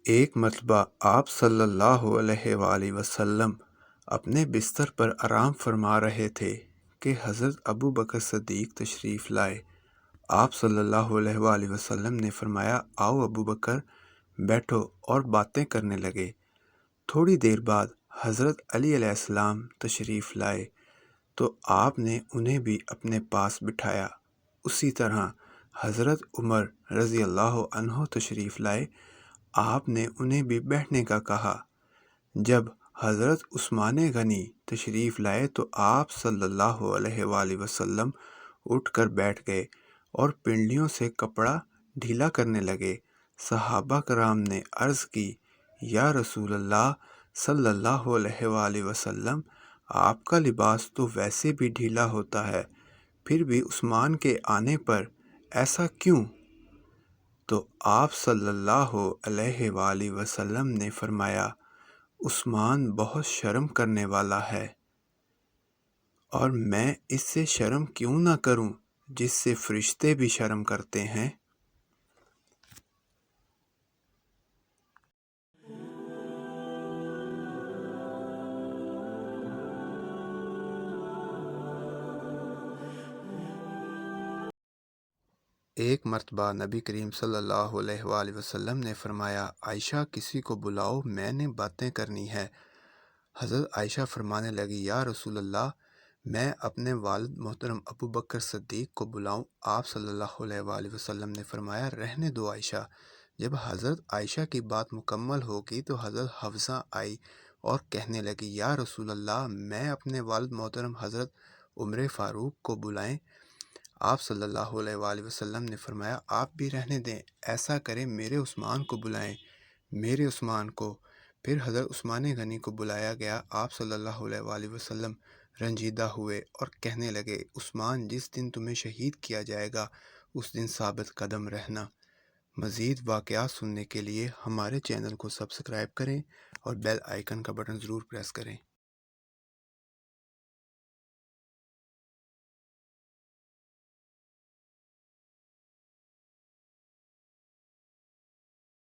ایک مرتبہ آپ صلی اللہ علیہ وآلہ وسلم اپنے بستر پر آرام فرما رہے تھے کہ حضرت ابو بکر صدیق تشریف لائے۔ آپ صلی اللہ علیہ وآلہ وسلم نے فرمایا، آؤ ابو بکر، بیٹھو، اور باتیں کرنے لگے۔ تھوڑی دیر بعد حضرت علی علیہ السلام تشریف لائے تو آپ نے انہیں بھی اپنے پاس بٹھایا۔ اسی طرح حضرت عمر رضی اللہ عنہ تشریف لائے، آپ نے انہیں بھی بیٹھنے کا کہا۔ جب حضرت عثمان غنی تشریف لائے تو آپ صلی اللہ علیہ وآلہ وسلم اٹھ کر بیٹھ گئے اور پنڈلیوں سے کپڑا ڈھیلا کرنے لگے۔ صحابہ کرام نے عرض کی، یا رسول اللہ صلی اللہ علیہ وآلہ وسلم، آپ کا لباس تو ویسے بھی ڈھیلا ہوتا ہے، پھر بھی عثمان کے آنے پر ایسا کیوں؟ تو آپ صلی اللہ علیہ وآلہ وسلم نے فرمایا، عثمان بہت شرم کرنے والا ہے، اور میں اس سے شرم کیوں نہ کروں جس سے فرشتے بھی شرم کرتے ہیں۔ ایک مرتبہ نبی کریم صلی اللہ علیہ وآلہ وسلم نے فرمایا، عائشہ کسی کو بلاؤ، میں نے باتیں کرنی ہے۔ حضرت عائشہ فرمانے لگی، یا رسول اللہ، میں اپنے والد محترم ابو بکر صدیق کو بلاؤں؟ آپ صلی اللہ علیہ وآلہ وسلم نے فرمایا، رہنے دو عائشہ۔ جب حضرت عائشہ کی بات مکمل ہو گئی تو حضرت حفصہ آئی اور کہنے لگی، یا رسول اللہ، میں اپنے والد محترم حضرت عمر فاروق کو بلائیں؟ آپ صلی اللہ علیہ وآلہ وسلم نے فرمایا، آپ بھی رہنے دیں، ایسا کریں میرے عثمان کو بلائیں، میرے عثمان کو۔ پھر حضرت عثمان غنی کو بلایا گیا۔ آپ صلی اللہ علیہ وآلہ وسلم رنجیدہ ہوئے اور کہنے لگے، عثمان جس دن تمہیں شہید کیا جائے گا اس دن ثابت قدم رہنا۔ مزید واقعات سننے کے لیے ہمارے چینل کو سبسکرائب کریں اور بیل آئیکن کا بٹن ضرور پریس کریں۔